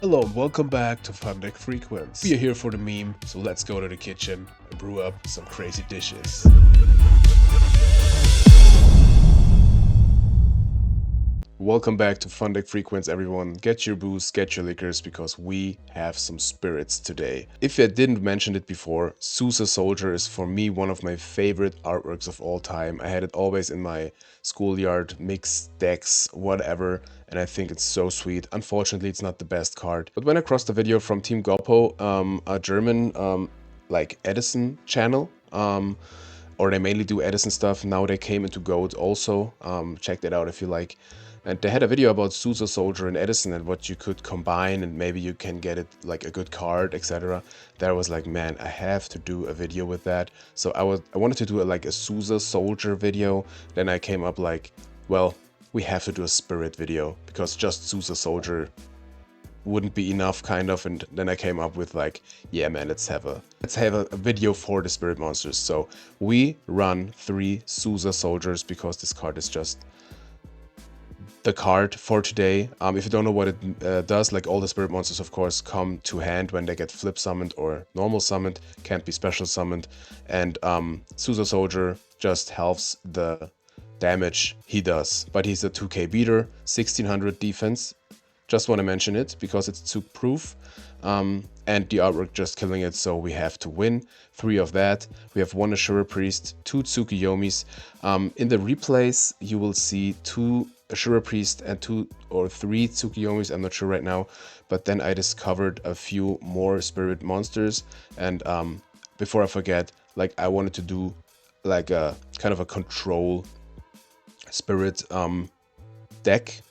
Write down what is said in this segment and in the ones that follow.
Hello and welcome back to Fun Deck Frequence. We are here for the meme, so let's go to the kitchen and brew up some crazy dishes. Welcome back to Fun Deck Frequence, everyone. Get your booze, get your liquors, because we have some spirits today. If I didn't mention it before, Susa Soldier is for me one of my favorite artworks of all time. I had it always in my schoolyard, mixed decks, whatever, and I think it's so sweet. Unfortunately, it's not the best card. But when I crossed a video from Team Goppo, a German like Edison channel, or they mainly do Edison stuff. Now they came into Goat also. Check that out if you like. And they had a video about Susa Soldier and Edison and what you could combine, and maybe you can get it like a good card, etc. There was like, man, I have to do a video with that. So I wanted to do like a Susa Soldier video. Then I came up like, well, we have to do a spirit video because just Susa Soldier wouldn't be enough, kind of. And then I came up with like, yeah man, let's have a video for the spirit monsters. So we run 3 Susa Soldiers because this card is just the card for today. If you don't know what it does, like all the spirit monsters of course come to hand when they get flip summoned or normal summoned, can't be special summoned. And Susa Soldier just halves the damage he does, but he's a 2k beater, 1600 defense. Just want to mention it because it's Tsuk proof, and the artwork just killing it, so we have to win. 3 of that. We have 1 Ashura Priest, 2 Tsukiyomis. In the replays you will see 2 Ashura Priest and 2 or 3 Tsukiyomis, I'm not sure right now, but then I discovered a few more spirit monsters. And before I forget, like I wanted to do like a kind of a control spirit deck,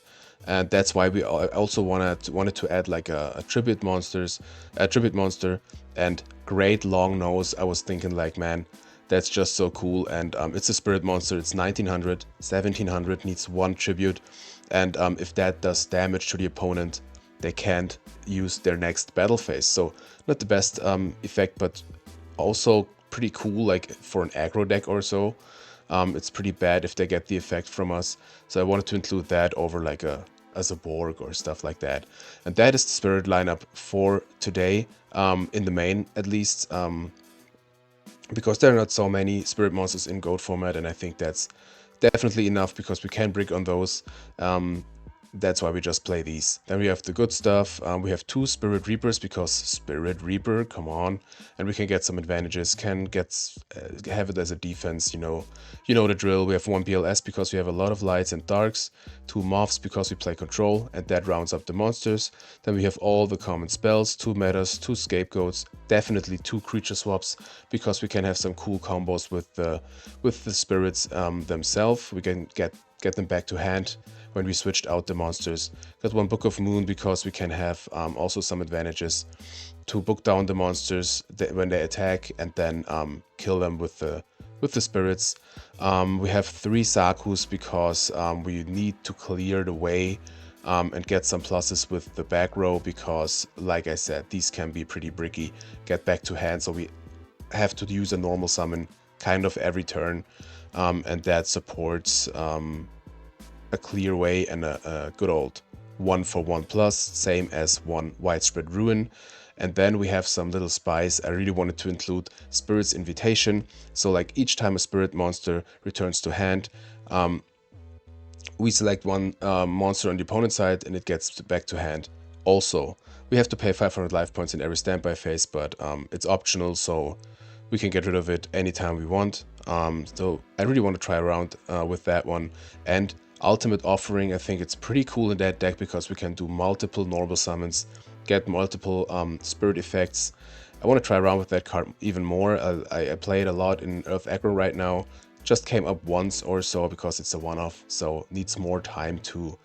and that's why we also wanted to add like a tribute monster, and great long nose. I was thinking like, man, that's just so cool. And it's a spirit monster, it's 1900, 1700, needs 1 tribute, and if that does damage to the opponent, they can't use their next battle phase. So not the best effect, but also pretty cool, like for an aggro deck or so. It's pretty bad if they get the effect from us, so I wanted to include that over like as a Borg or stuff like that. And that is the spirit lineup for today, in the main at least, because there are not so many spirit monsters in GOAT format, and I think that's definitely enough because we can brick on those. That's why we just play these. Then we have the good stuff. We have 2 Spirit Reapers because Spirit Reaper, come on. And we can get some advantages, can get have it as a defense, you know the drill. We have 1 BLS because we have a lot of lights and darks, 2 Moths because we play control, and that rounds up the monsters. Then we have all the common spells, 2 metas, 2 scapegoats, definitely 2 creature swaps because we can have some cool combos with the spirits themselves. We can get them back to hand when we switched out the monsters. Got 1 Book of Moon because we can have also some advantages to book down the monsters when they attack, and then kill them with the spirits. We have 3 Sakus because we need to clear the way and get some pluses with the back row, because like I said, these can be pretty bricky, get back to hand, so we have to use a normal summon kind of every turn, and that supports a clear way and a good old 1 for 1 plus, same as 1 Widespread Ruin. And then we have some little spice. I really wanted to include Spirit's Invitation, so like each time a spirit monster returns to hand, we select 1 monster on the opponent's side and it gets back to hand. Also, we have to pay 500 life points in every standby phase, but it's optional, so we can get rid of it anytime we want. So I really want to try around with that one. And Ultimate Offering, I think it's pretty cool in that deck because we can do multiple normal summons, get multiple spirit effects. I want to try around with that card even more. I play it a lot in Earth Aggro right now. Just came up once or so because it's a one-off, so needs more time to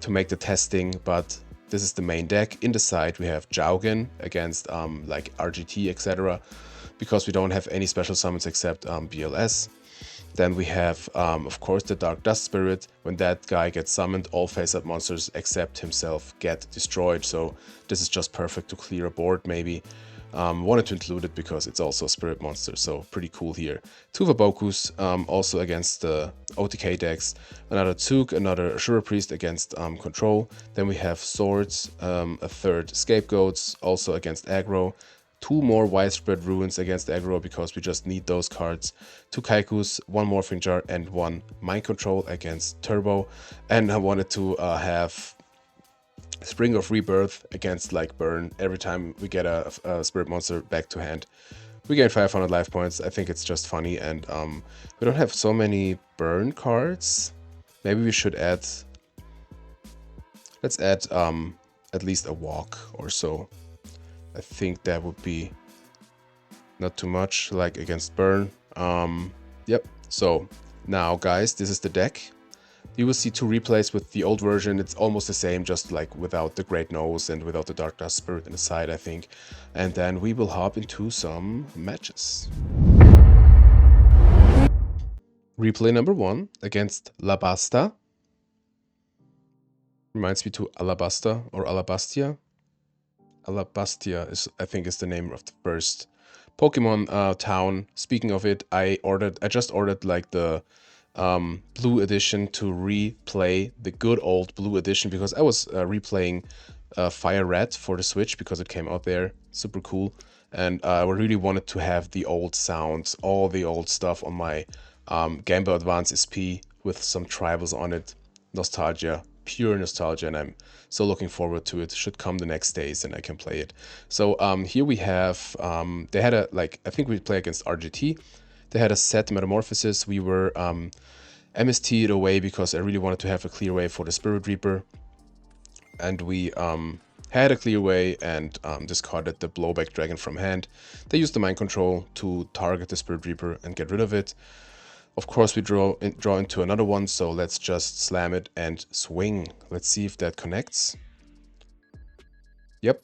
make the testing, but this is the main deck. In the side we have Jaugen against like RGT, etc., because we don't have any special summons except BLS. Then we have, of course, the Dark Dust Spirit. When that guy gets summoned, all face-up monsters except himself get destroyed. So this is just perfect to clear a board, maybe. Wanted to include it because it's also a spirit monster, so pretty cool here. Two Vabokus, also against the OTK decks. Another Tsuk, another Ashura Priest against control. Then we have Swords, a third Scapegoats, also against aggro. Two more Widespread Ruins against aggro because we just need those cards. Two Kaikus, one Morphing Jar, and one Mind Control against Turbo. And I wanted to have Spring of Rebirth against like Burn. Every time we get a spirit monster back to hand, we gain 500 life points. I think it's just funny, and we don't have so many Burn cards. Maybe we should add... Let's add at least a Walk or so. I think that would be not too much, like against Burn. Yep, so now guys, this is the deck. You will see two replays with the old version. It's almost the same, just like without the Great Nose and without the Dark Dust Spirit in the side, I think. And then we will hop into some matches. Replay number 1 against Labasta. Reminds me to Alabasta or Alabastia. Alabastia is, I think, is the name of the first Pokemon town. Speaking of it, I just ordered like the blue edition to replay the good old blue edition because I was replaying Fire Red for the Switch because it came out there. Super cool. And I really wanted to have the old sounds, all the old stuff on my Game Boy Advance SP with some tribals on it. Nostalgia. Pure nostalgia, and I'm so looking forward to it. Should come the next days and I can play it. So here we have, they had a, like, I think we play against RGT. They had a set Metamorphosis. We were MST'd away because I really wanted to have a clear way for the Spirit Reaper. And we had a clear way and discarded the Blowback Dragon from hand. They used the Mind Control to target the Spirit Reaper and get rid of it. Of course, we draw into another one, so let's just slam it and swing. Let's see if that connects. Yep,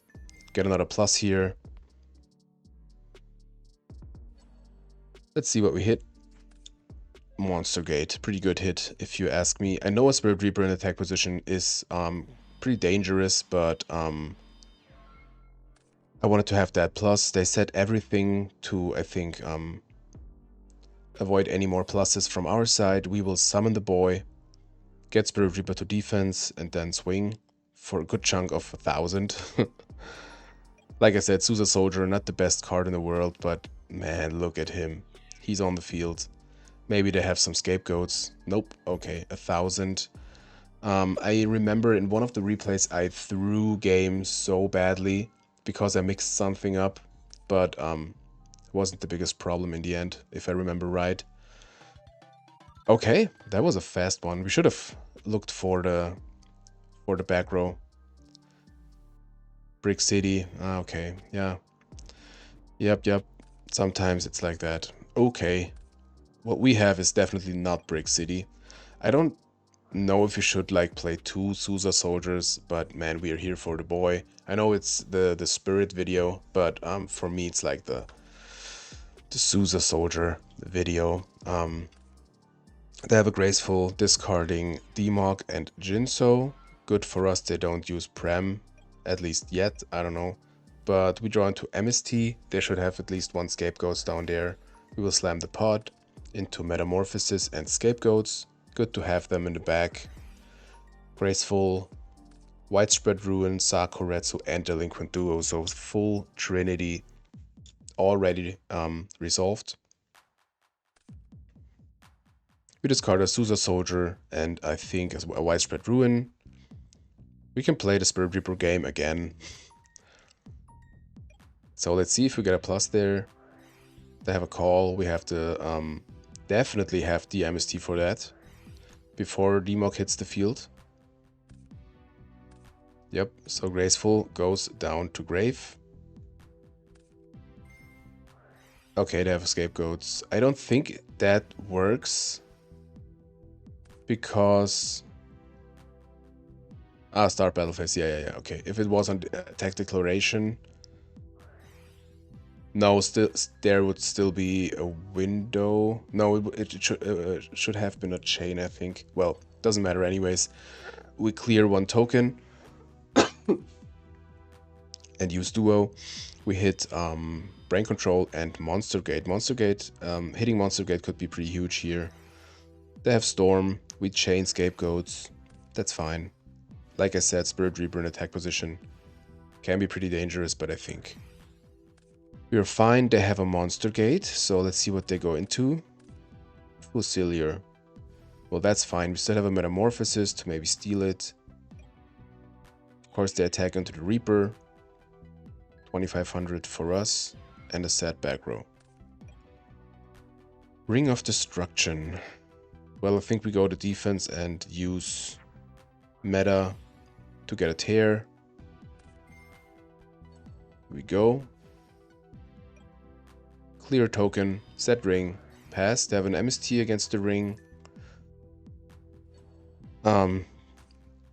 get another plus here. Let's see what we hit. Monster Gate, pretty good hit if you ask me. I know a Spirit Reaper in attack position is pretty dangerous, but I wanted to have that plus. They set everything to, I think, avoid any more pluses from our side. We will summon the boy, get Spirit Reaper to defense, and then swing for a good chunk of 1,000. Like I said, Susa Soldier, not the best card in the world, but man, look at him. He's on the field. Maybe they have some scapegoats. Nope. Okay, 1,000. I remember in one of the replays I threw games so badly because I mixed something up, but wasn't the biggest problem in the end, if I remember right. Okay, that was a fast one. We should have looked for the back row. Brick City. Okay, yeah. Yep. Sometimes it's like that. Okay. What we have is definitely not Brick City. I don't know if you should like play two Susa Soldiers, but man, we are here for the boy. I know it's the Spirit video, but for me it's like the Susa Soldier video. They have a graceful discarding Demog and Jinso. Good for us, they don't use Prem, at least yet, I don't know. But we draw into MST, they should have at least one Scapegoats down there. We will slam the pod into Metamorphosis and Scapegoats. Good to have them in the back. Graceful, Widespread Ruin, Sakuretsu, and Delinquent Duo, so full trinity already resolved. We discard a Susa Soldier and I think as a Widespread Ruin. We can play the Spirit Reaper game again. So let's see if we get a plus there. They have a call. We have to definitely have the MST for that before Demog hits the field. Yep, so Graceful goes down to Grave. Okay, they have Scapegoats. I don't think that works because... Start battle phase. Yeah. Okay, if it was on attack declaration... No, there would still be a window. No, it should have been a chain, I think. Well, doesn't matter anyways. We clear one token. and use Duo. We hit Brain Control and Monster Gate. Monster Gate, hitting Monster Gate could be pretty huge here. They have Storm, we chain Scapegoats, that's fine. Like I said, Spirit Reaper in attack position can be pretty dangerous, but I think we're fine. They have a Monster Gate, so let's see what they go into. Fusilier. Well, that's fine. We still have a Metamorphosis to maybe steal it. Of course, they attack into the Reaper. 2500 for us, and a sad back row. Ring of Destruction. Well, I think we go to defense and use meta to get a tear. Here we go. Clear token, set ring, pass. They have an MST against the ring.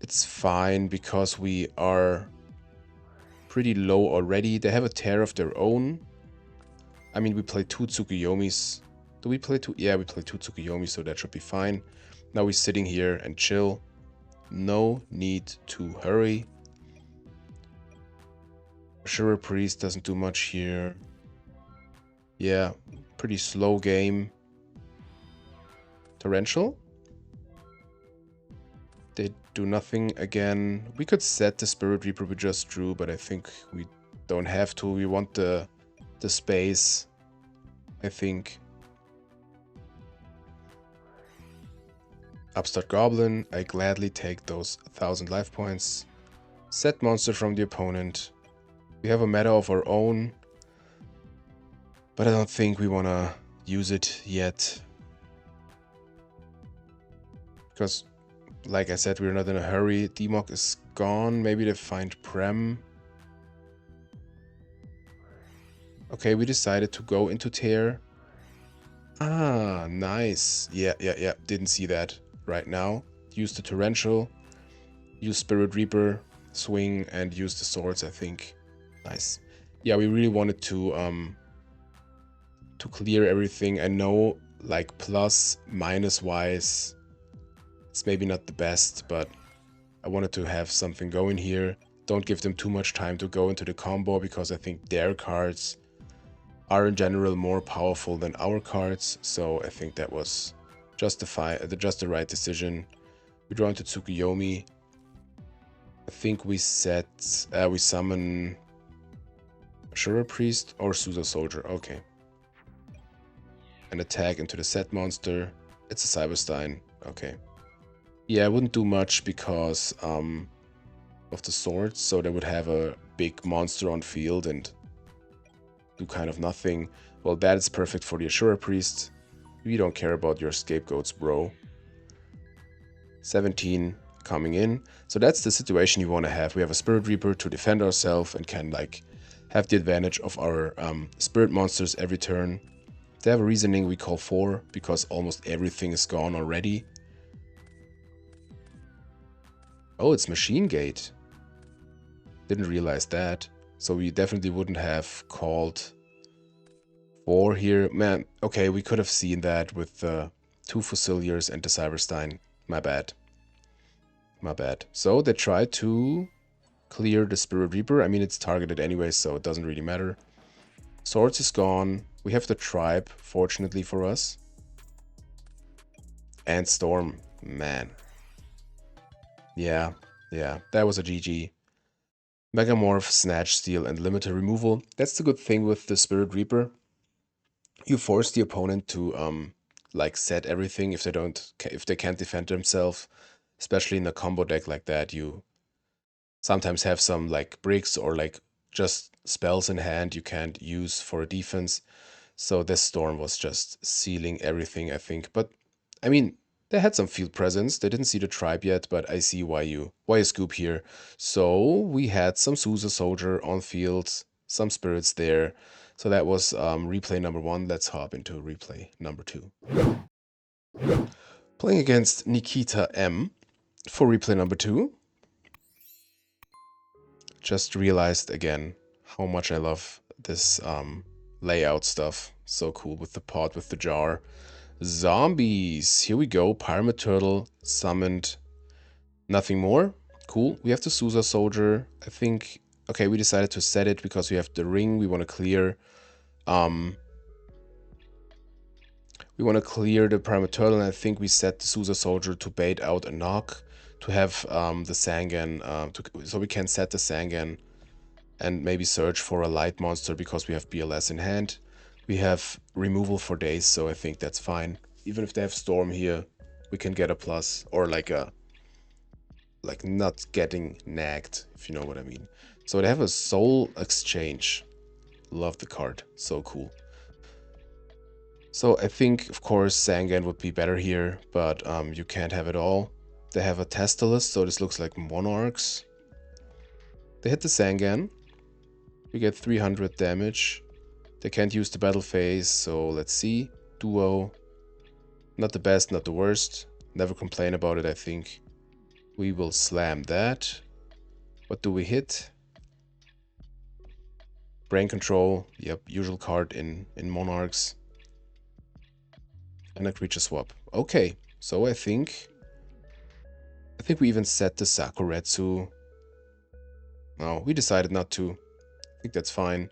It's fine because we are pretty low already. They have a tear of their own. I mean, we play 2 Tsukuyomis. Do we play 2? Yeah, we play 2 Tsukuyomis, so that should be fine. Now we're sitting here and chill. No need to hurry. Ashura Priest doesn't do much here. Yeah, pretty slow game. Torrential? They do nothing again. We could set the Spirit Reaper we just drew, but I think we don't have to. We want the space, I think. Upstart Goblin, I gladly take those 1000 life points. Set monster from the opponent. We have a meta of our own, but I don't think we want to use it yet. Because, like I said, we're not in a hurry. Demok is gone. Maybe they find Prem. Okay, we decided to go into Tear. Ah, nice. Yeah. Didn't see that right now. Use the Torrential. Use Spirit Reaper. Swing and use the swords, I think. Nice. Yeah, we really wanted to clear everything. I know, like, plus, minus wise, it's maybe not the best, but I wanted to have something going here. Don't give them too much time to go into the combo, because I think their cards are in general more powerful than our cards, so I think that was just the right decision. We draw into Tsukuyomi. I think we summon Ashura Priest or Susa Soldier. Okay. And attack into the set monster. It's a Cyberstein. Okay. Yeah, I wouldn't do much because of the swords, so they would have a big monster on field and do kind of nothing. Well, that is perfect for the Ashura Priest. We don't care about your scapegoats, bro. 17 coming in. So that's the situation you want to have. We have a Spirit Reaper to defend ourselves and can, like, have the advantage of our spirit monsters every turn. They have a reasoning we call 4 because almost everything is gone already. Oh, it's Machine Gate. Didn't realize that. So we definitely wouldn't have called 4 here. Man, okay, we could have seen that with the 2 Fusiliers and the Cyberstein. My bad. My bad. So they tried to clear the Spirit Reaper. I mean, it's targeted anyway, so it doesn't really matter. Swords is gone. We have the Tribe, fortunately for us. And Storm. Man. Yeah, that was a GG. Megamorph, Snatch, Steal, and Limited Removal. That's the good thing with the Spirit Reaper. You force the opponent to like set everything if they can't defend themselves. Especially in a combo deck like that, you sometimes have some like bricks or like just spells in hand you can't use for a defense. So this Storm was just sealing everything, I think. But I mean, they had some field presence. They didn't see the Tribe yet, but I see why you scoop here. So we had some Susa Soldier on field, some spirits there. So that was replay number 1. Let's hop into replay number 2. Playing against Nikita M for replay number 2. Just realized again how much I love this layout stuff. So cool with the pot, with the jar. Zombies. Here we go. Pyramid Turtle summoned. Nothing more. Cool. We have the Susa Soldier. I think Okay, we decided to set it because we have the ring we want to clear. We want to clear the Primal Turtle, and I think we set the Susa Soldier to bait out a knock to have the Sangan, so we can set the Sangan and maybe search for a light monster because we have BLS in hand. We have removal for days, so I think that's fine. Even if they have Storm here, we can get a plus, or like not getting nagged, if you know what I mean. So they have a Soul Exchange. Love the card, so cool. So I think, of course, Sangan would be better here, but you can't have it all. They have a Testalus, so this looks like Monarchs. They hit the Sangan. We get 300 damage. They can't use the battle phase, so let's see. Duo. Not the best, not the worst. Never complain about it, I think. We will slam that. What do we hit? Brain Control. Yep, usual card in Monarchs. And a creature swap. Okay, so I think we even set the Sakuretsu. No, we decided not to. I think that's fine.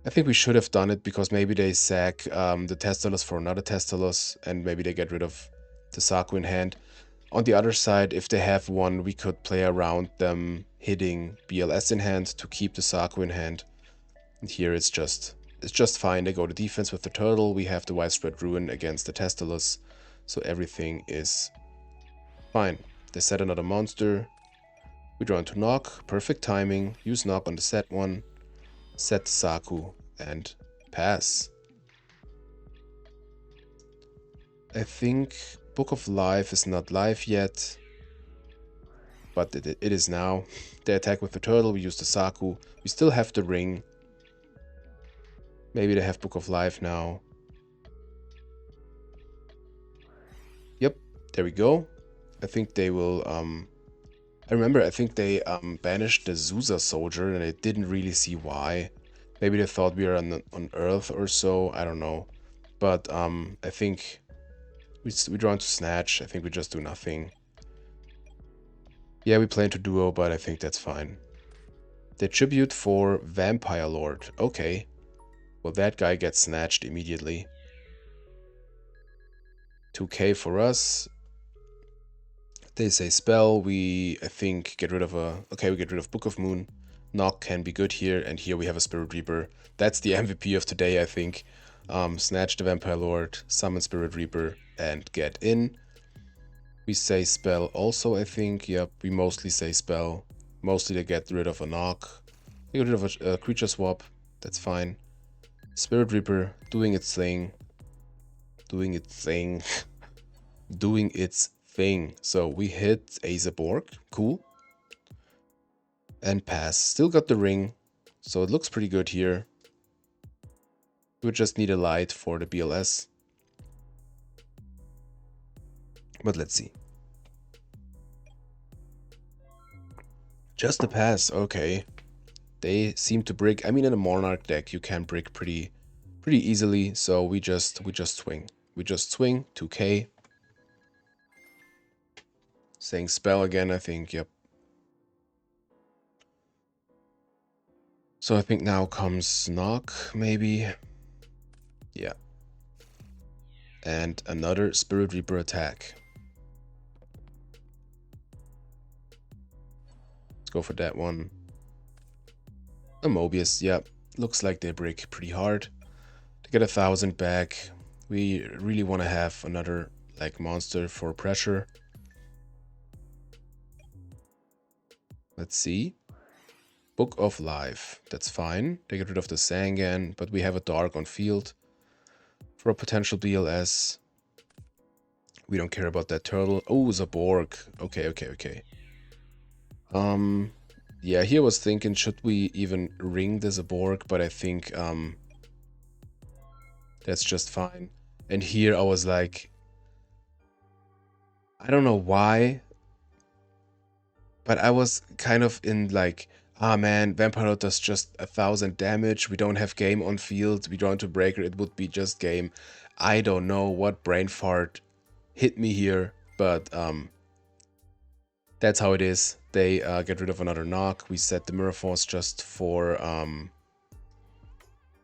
I think we should have done it because maybe they sack the Testalus for another Testalus and maybe they get rid of the Saku in hand. On the other side, if they have one, we could play around them hitting BLS in hand to keep the Saku in hand. And here it's just fine. They go to defense with the turtle. We have the Widespread Ruin against the Testalus. So everything is fine. They set another monster. We draw into knock. Perfect timing. Use knock on the set one. Set the Saku and pass. I think Book of Life is not live yet, but it is now. They attack with the turtle, we use the Saku. We still have the ring. Maybe they have Book of Life now. Yep, there we go. I think they will, I remember, I think they banished the Susa Soldier and I didn't really see why. Maybe they thought we were on Earth or so, I don't know. But I think we draw into Snatch. I think we just do nothing. Yeah, we play into Duo, but I think that's fine. They tribute for Vampire Lord. Okay. Well, that guy gets snatched immediately. 2k for us. They say spell. We, I think, get rid of a... Okay, we get rid of Book of Moon. Knock can be good here. And here we have a Spirit Reaper. That's the MVP of today, I think. Snatch the Vampire Lord, summon Spirit Reaper, and get in. We say spell also, I think. Yep, we mostly say spell. Mostly they get rid of a knock. They get rid of a creature swap. That's fine. Spirit Reaper doing its thing. Doing its thing. Doing its thing. So we hit Azaborg. Cool. And pass. Still got the ring. So it looks pretty good here. We just need a light for the BLS. But let's see. Just a pass. Okay. They seem to brick. I mean, in a Monarch deck, you can brick pretty easily. So we just swing. We just swing. 2k. Saying spell again, I think. Yep. So I think now comes knock, maybe. Yeah. And another Spirit Reaper attack. Let's go for that one. A Mobius, yeah. Looks like they break pretty hard. To get 1,000 back, we really want to have another like monster for pressure. Let's see. Book of Life. That's fine. They get rid of the Sangan, but we have a Dark on field. For a potential BLS. We don't care about that turtle. Oh, Zaborg. Okay. Yeah, here I was thinking, should we even ring the Zaborg? But I think that's just fine. And here I was like, I don't know why, but I was kind of in like, ah man, Vampire does just 1,000 damage. We don't have game on field. We draw into Breaker. It would be just game. I don't know what brain fart hit me here, but that's how it is. They get rid of another knock. We set the Mirror Force just for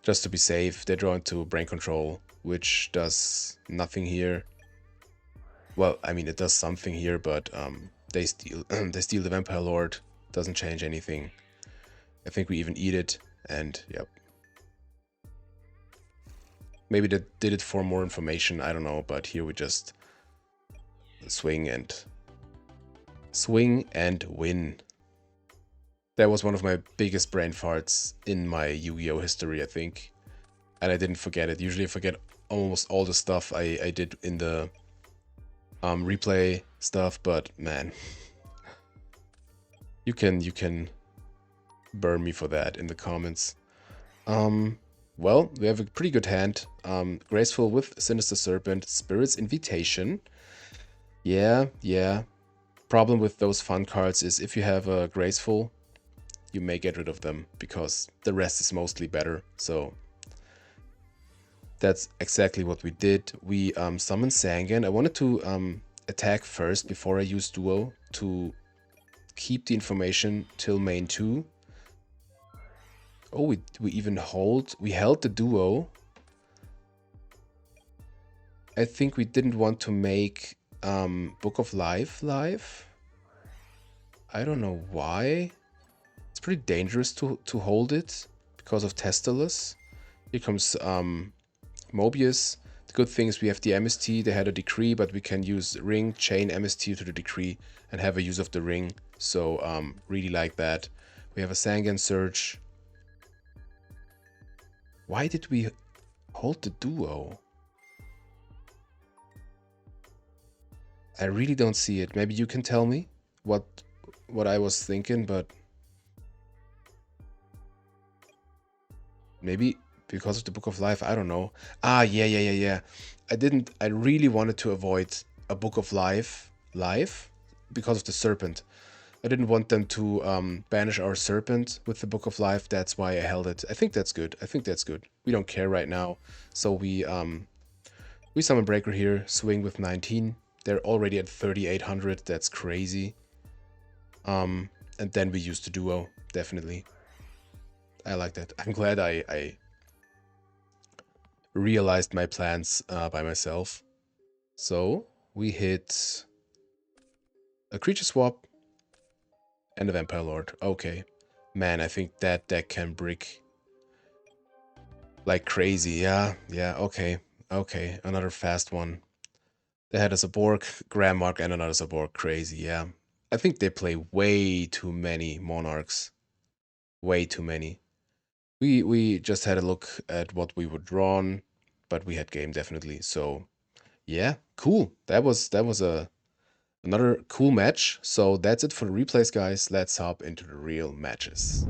just to be safe. They draw into Brain Control, which does nothing here. Well, I mean, it does something here, but they steal they steal the Vampire Lord. Doesn't change anything. I think we even eat it, and yep. Maybe they did it for more information, I don't know, but here we just swing and win. That was one of my biggest brain farts in my Yu-Gi-Oh history, I think. And I didn't forget it. Usually I forget almost all the stuff I did in the replay stuff, but man. You can burn me for that in the comments. Well, we have a pretty good hand. Graceful with Sinister Serpent, Spirit's Invitation. Yeah. Problem with those fun cards is if you have a Graceful, you may get rid of them because the rest is mostly better. So that's exactly what we did. We summoned Sangan. I wanted to attack first before I use Duel to keep the information till main 2. Oh, we even held the Duo. I think we didn't want to make Book of Life live. I don't know why. It's pretty dangerous to hold it because of Testalus. Here comes Mobius. The good thing is we have the MST. They had a decree, but we can use Ring, chain MST to the decree and have a use of the Ring. So really like that. We have a Sangan Surge. Why did we hold the Duo? I really don't see it. Maybe you can tell me what I was thinking, but maybe because of the Book of Life, I don't know. Ah, yeah. I really wanted to avoid a Book of Life live because of the Serpent. I didn't want them to banish our Serpent with the Book of Life. That's why I held it. I think that's good. We don't care right now. So we summon Breaker here, swing with 19. They're already at 3,800. That's crazy. And then we use the Duo, definitely. I like that. I'm glad I realized my plans by myself. So we hit a creature swap and a Vampire Lord. Okay. Man, I think that deck can brick like crazy. Yeah, okay. Another fast one. They had a Zaborg, Grandmark, and another Zaborg. Crazy, yeah. I think they play way too many Monarchs. Way too many. We just had a look at what we were drawn, but we had game definitely. So yeah, cool. That was another cool match. So that's it for the replays, guys. Let's hop into the real matches.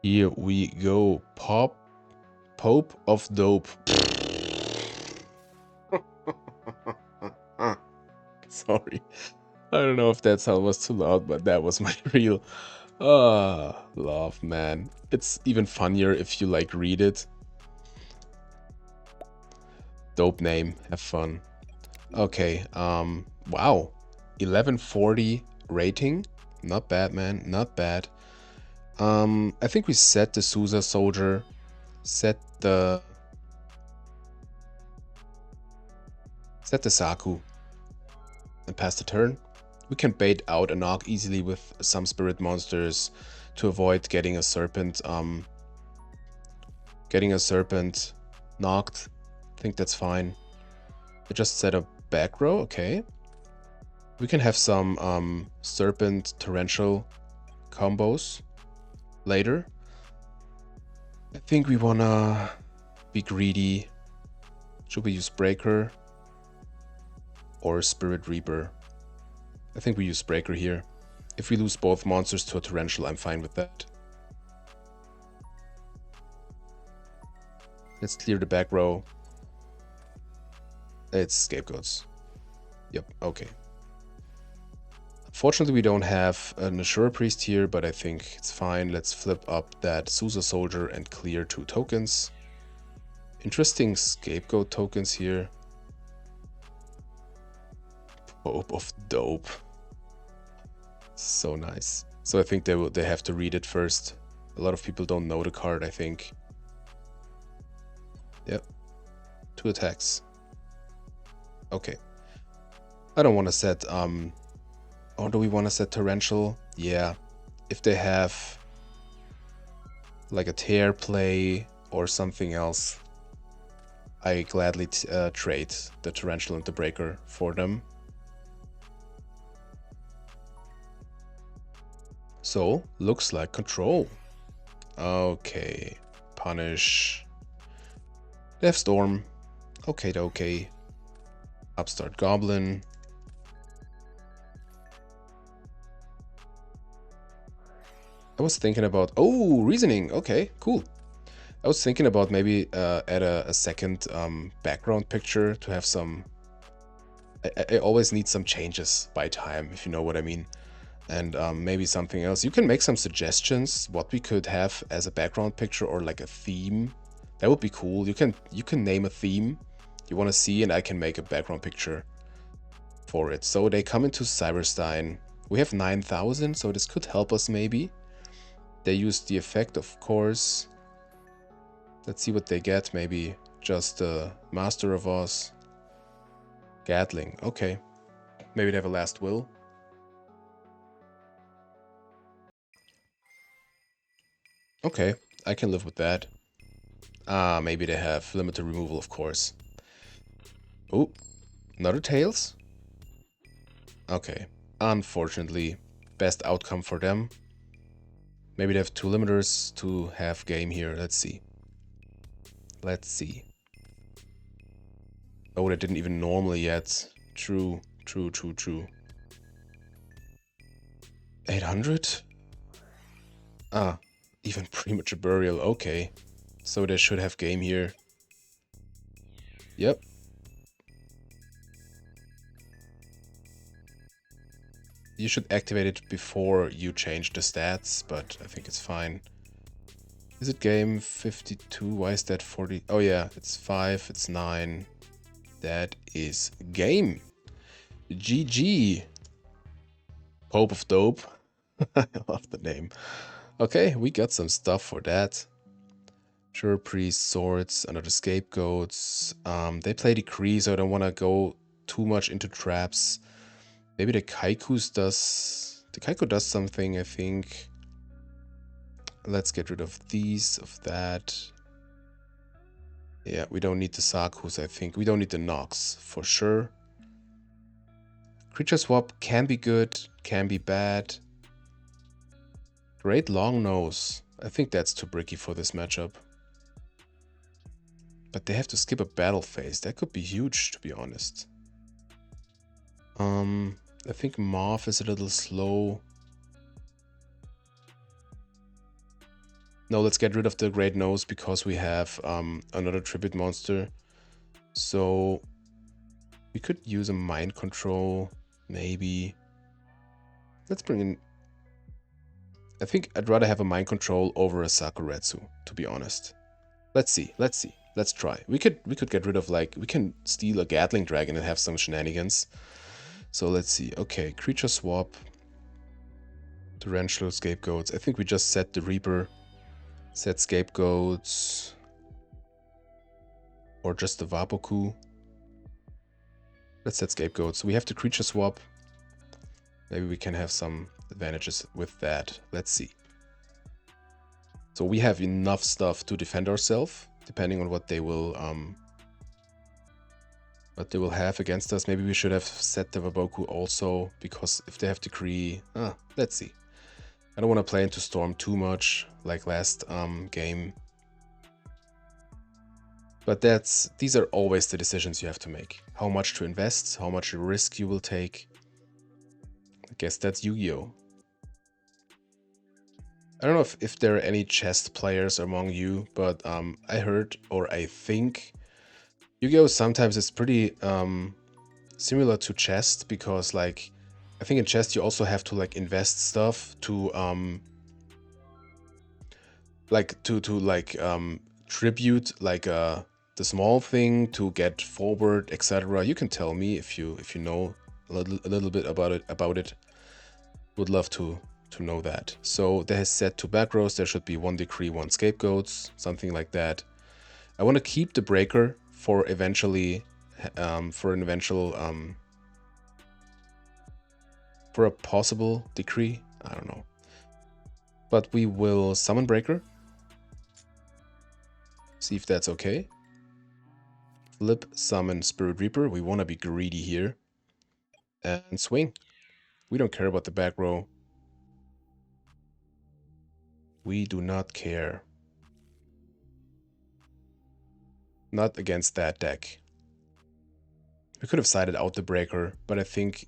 Here we go. Pope of Dope. Sorry. I don't know if that sound was too loud, but that was my real laugh, man. It's even funnier if you like read it. Dope name. Have fun. Okay, wow. 1140 rating. Not bad, man. Not bad. I think we set the Susa Soldier. Set the Saku. And pass the turn. We can bait out a knock easily with some spirit monsters to avoid getting a serpent knocked. I think that's fine. I just set a back row, okay. We can have some serpent torrential combos later. I think we wanna be greedy. Should we use Breaker or Spirit Reaper? I think we use Breaker here. If we lose both monsters to a torrential, I'm fine with that. Let's clear the back row. It's Scapegoats. Yep, okay. Fortunately, we don't have an Ashura Priest here, but I think it's fine. Let's flip up that Susa Soldier and clear 2 tokens. Interesting Scapegoat tokens here. Pope of Dope. So nice. So I think they have to read it first. A lot of people don't know the card, I think. Yep. 2 attacks. Okay. I don't want to set or do we want to set torrential? Yeah. If they have like a tear play or something else, I gladly trade the torrential and the breaker for them. So, looks like control. Okay. Punish. Death Storm. Okay. Upstart Goblin. I was thinking about... Oh, Reasoning. Okay, cool. I was thinking about maybe add a second background picture to have some... I always need some changes by time, if you know what I mean. And maybe something else. You can make some suggestions what we could have as a background picture or like a theme. That would be cool. You can name a theme you want to see, and I can make a background picture for it. So they come into Cyberstein. We have 9,000, so this could help us maybe. They use the effect, of course. Let's see what they get. Maybe just Master of Oz. Gatling. Okay. Maybe they have a last will. Okay, I can live with that. Ah, maybe they have limited removal, of course. Oh, another Tails? Okay, unfortunately, best outcome for them. Maybe they have 2 limiters to have game here. Let's see. Let's see. Oh, they didn't even normally yet. True. 800? Ah, even premature burial. Okay. So they should have game here. Yep. You should activate it before you change the stats, but I think it's fine. Is it game 52? Why is that 40? Oh yeah, it's 5, it's 9. That is game. GG. Pope of Dope. I love the name. Okay, we got some stuff for that. Sure, Priest, Swords, Another Scapegoats. They play Decree, so I don't want to go too much into traps. Maybe the Kaiku's does... The Kaiku does something, I think. Let's get rid of these, of that. Yeah, we don't need the Sakus, I think. We don't need the Nox, for sure. Creature swap can be good, can be bad. Great Long Nose. I think that's too bricky for this matchup. But they have to skip a battle phase. That could be huge, to be honest. I think Morph is a little slow. No, let's get rid of the Great Nose because we have another Tribute monster. So we could use a Mind Control, maybe. Let's bring in... I think I'd rather have a Mind Control over a Sakuretsu, to be honest. Let's see. Let's try. We could get rid of, like, we can steal a Gatling Dragon and have some shenanigans. So let's see. Okay, creature swap. Torrential Scapegoats. I think we just set the Reaper. Set Scapegoats. Or just the Vapoku. Let's set Scapegoats. We have the creature swap. Maybe we can have some advantages with that. Let's see. So we have enough stuff to defend ourselves, depending on what they will have against us. Maybe we should have set the Vaboku also, because if they have Decree... let's see. I don't want to play into Storm too much, like last game. But these are always the decisions you have to make. How much to invest, how much risk you will take. I guess that's Yu-Gi-Oh! I don't know if there are any chess players among you, but I heard, or I think, Yu-Gi-Oh! Sometimes is pretty similar to chess, because like I think in chess you also have to like invest stuff to tribute like the small thing to get forward, etc. You can tell me if you know a little bit about it. Would love to know that. So there is set 2 back rows. There should be 1 decree, 1 scapegoats, something like that. I want to keep the breaker for eventually, for an eventual, for a possible decree. I don't know. But we will summon breaker. See if that's okay. Flip, summon Spirit Reaper. We want to be greedy here. And swing. We don't care about the back row. We do not care. Not against that deck. We could have sided out the breaker, but I think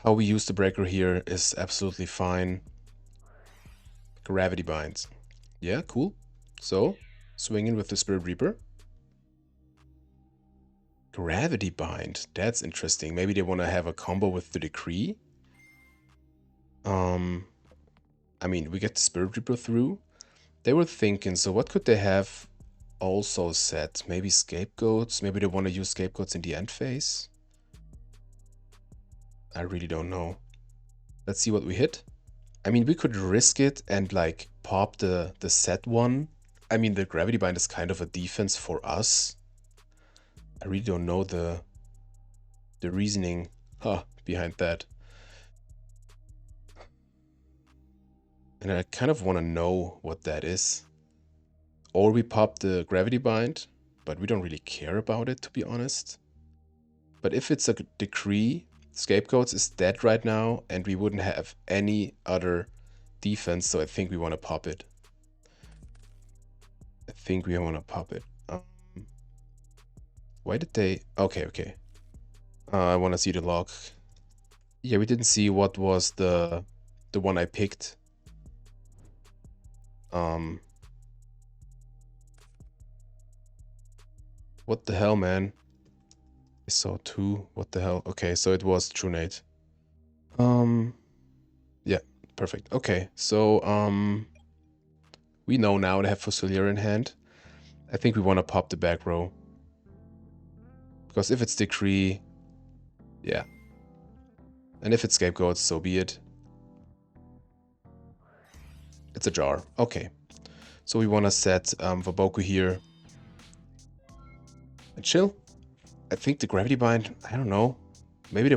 how we use the breaker here is absolutely fine. Gravity binds. Yeah, cool. So, swinging with the Spirit Reaper. Gravity bind. That's interesting. Maybe they want to have a combo with the decree. I mean, we get the Spirit Reaper through. They were thinking, so what could they have also set? Maybe scapegoats? Maybe they want to use scapegoats in the end phase? I really don't know. Let's see what we hit. I mean, we could risk it and like pop the set one. I mean, the gravity bind is kind of a defense for us. I really don't know the reasoning behind that. And I kind of want to know what that is. Or we pop the gravity bind, but we don't really care about it, to be honest. But if it's a decree, scapegoats is dead right now, and we wouldn't have any other defense, so I think we want to pop it. Why did they... Okay. I want to see the log. Yeah, we didn't see what was the one I picked. What the hell, man? I saw 2. What the hell? Okay, so it was Trunate. Yeah, perfect. Okay, so we know now to have Fusilier in hand. I think we want to pop the back row. Because if it's Decree, yeah. And if it's Scapegoats, so be it. It's a jar. Okay. So we want to set Vaboku here. And chill. I think the Gravity Bind, I don't know. Maybe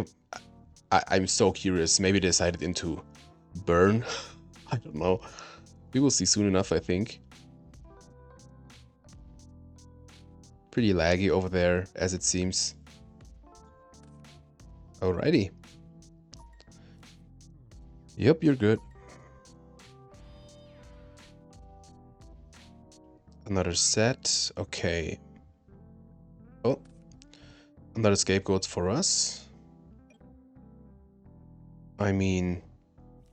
I'm so curious. Maybe they decided into burn. I don't know. We will see soon enough, I think. Pretty laggy over there, as it seems. Alrighty. Yep, you're good. Another set. Okay. Oh. Another scapegoats for us. I mean,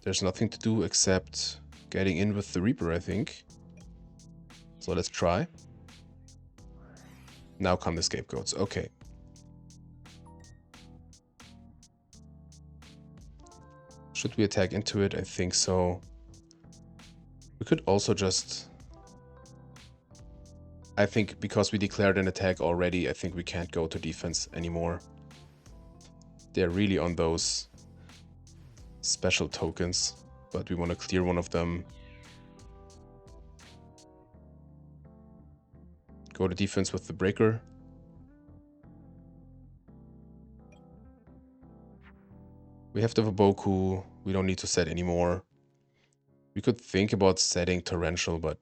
there's nothing to do except getting in with the Reaper, I think. So let's try. Now come the scapegoats. Okay. Should we attack into it? I think so. We could also just... I think because we declared an attack already, I think we can't go to defense anymore. They're really on those special tokens, but we want to clear one of them. Go to defense with the breaker. We have the Vaboku. We don't need to set anymore. We could think about setting Torrential, but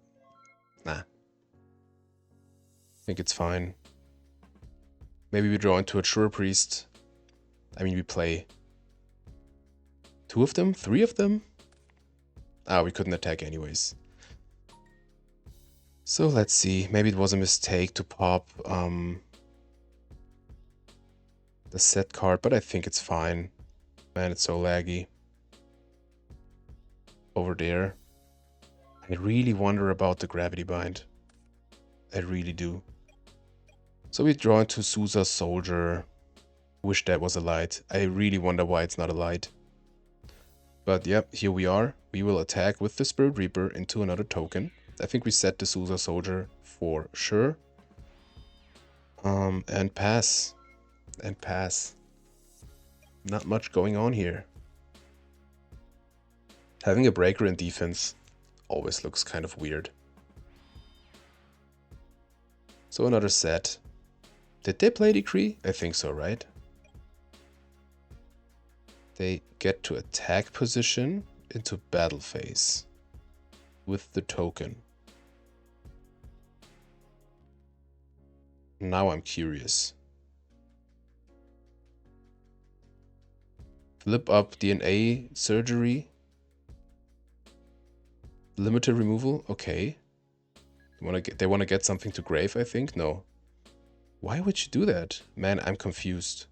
nah. I think it's fine. Maybe we draw into a Sure Priest. I mean, we play 2 of them? 3 of them? Ah, we couldn't attack anyways. So let's see. Maybe it was a mistake to pop the set card, but I think it's fine. Man, it's so laggy. Over there. I really wonder about the Gravity Bind. I really do. So we draw into Susa Soldier. Wish that was a light. I really wonder why it's not a light. But yep, here we are. We will attack with the Spirit Reaper into another token. I think we set the Susa Soldier for sure. And pass. And pass. Not much going on here. Having a breaker in defense always looks kind of weird. So another set. Did they play Decree? I think so, right? They get to attack position into battle phase with the token. Now I'm curious. Flip up DNA surgery. Limited removal? Okay. They wanna get something to grave, I think? No. Why would you do that? Man, I'm confused.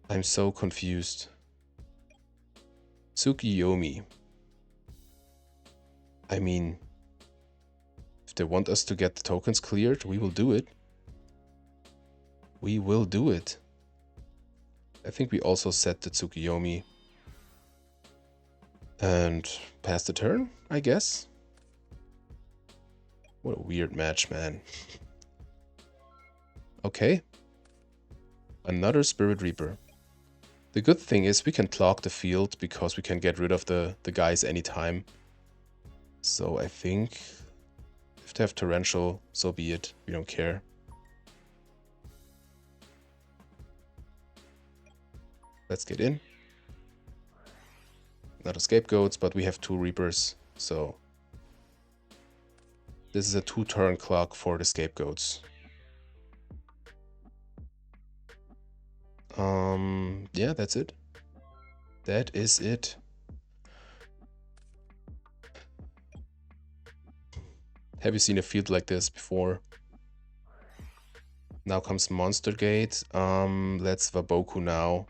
I'm so confused. Tsukiyomi. I mean, if they want us to get the tokens cleared, we will do it. We will do it. I think we also set the Tsukiyomi. And pass the turn, I guess. What a weird match, man. Okay. Another Spirit Reaper. The good thing is we can clog the field because we can get rid of the guys anytime. So I think if they have Torrential, so be it. We don't care. Let's get in. Not a Scapegoats, but we have 2 Reapers, so this is a 2-turn clock for the Scapegoats. Yeah, that's it. That is it. Have you seen a field like this before? Now comes Monster Gate. Let's Waboku now.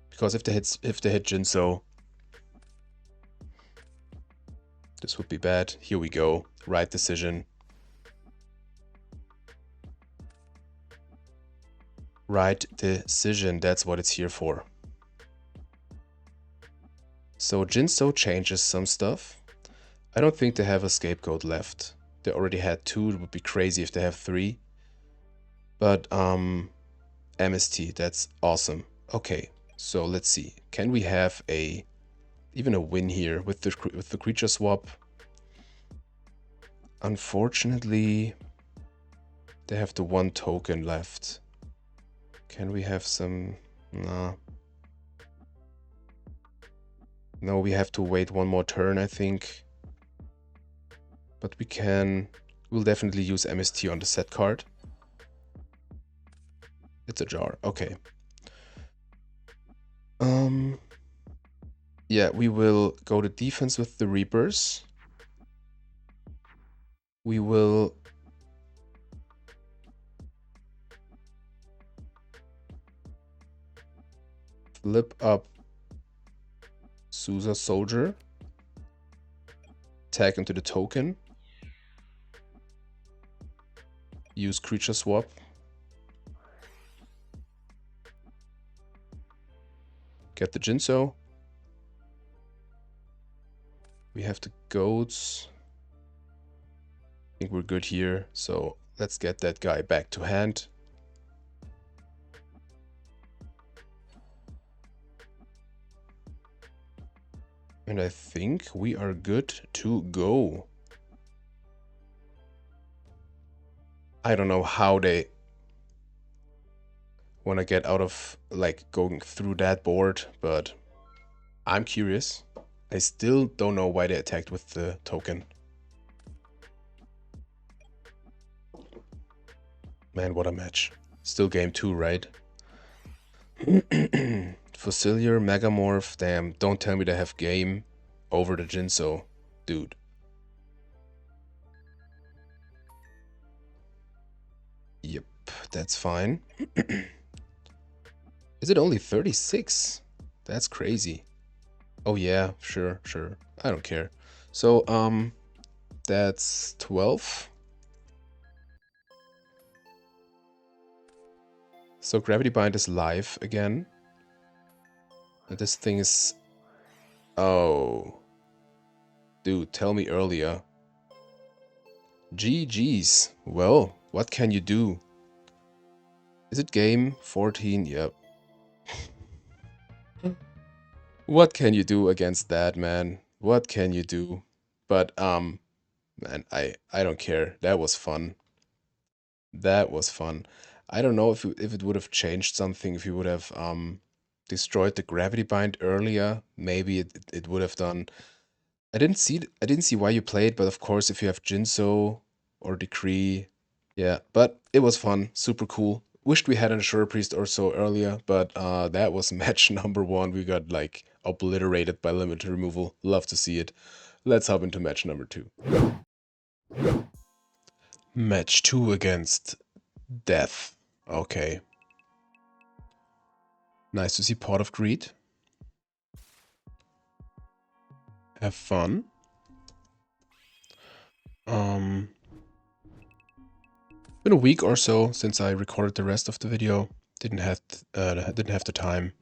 Because if they hit Jinso, this would be bad. Here we go. Right decision. Right decision. That's what it's here for. So Jinso changes some stuff. I don't think they have a Scapegoat left. They already had 2. It would be crazy if they have 3. But MST, that's awesome. Okay, so let's see. Can we have even a win here with the creature swap? Unfortunately, they have the 1 token left. Can we have some? Nah. No, we have to wait 1 more turn, I think. But we'll definitely use MST on the set card. It's a jar, okay. Yeah, we will go to defense with the Reapers. We will flip up Susa Soldier. Tag into the token. Use creature swap. Get the Jinso. We have the goats. I think we're good here, so let's get that guy back to hand. And I think we are good to go. I don't know how they want to get out of, like, going through that board, but I'm curious. I still don't know why they attacked with the token. Man, what a match. Still game 2, right? Fossilier, Megamorph, damn, don't tell me they have game over the Jinso. Dude. Yep, that's fine. Is it only 36? That's crazy. Oh yeah, sure. I don't care. So, that's 12. So Gravity Bind is live again. And this thing is... Oh. Dude, tell me earlier. GG's. Well, what can you do? Is it game 14? Yep. What can you do against that, man? What can you do? But man, I don't care. That was fun. That was fun. I don't know if it would have changed something if you would have destroyed the gravity bind earlier. Maybe it would have done. I didn't see why you played, but of course if you have Jinso or Decree, yeah. But it was fun, super cool. Wished we had an Ashura Priest or so earlier, but that was match number 1. We got like obliterated by limited removal. Love to see it. Let's hop into match number 2. Match 2 against Death. Okay. Nice to see Pot of Greed. Have fun. Been a week or so since I recorded the rest of the video. Didn't have the time.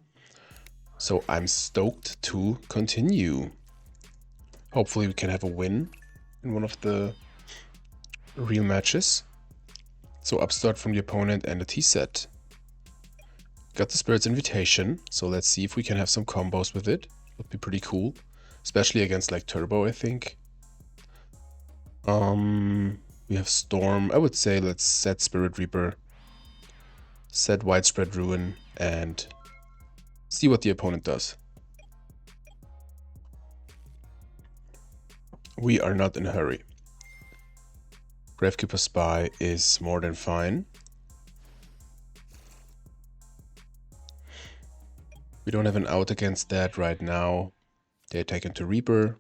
So I'm stoked to continue. Hopefully we can have a win in one of the real matches. So upstart from the opponent and a T-set. Got the Spirit's Invitation, so let's see if we can have some combos with it. Would be pretty cool. Especially against like Turbo, I think. We have Storm. I would say let's set Spirit Reaper, set Widespread Ruin, and see what the opponent does. We are not in a hurry. Gravekeeper Spy is more than fine. We don't have an out against that right now. They attack into Reaper.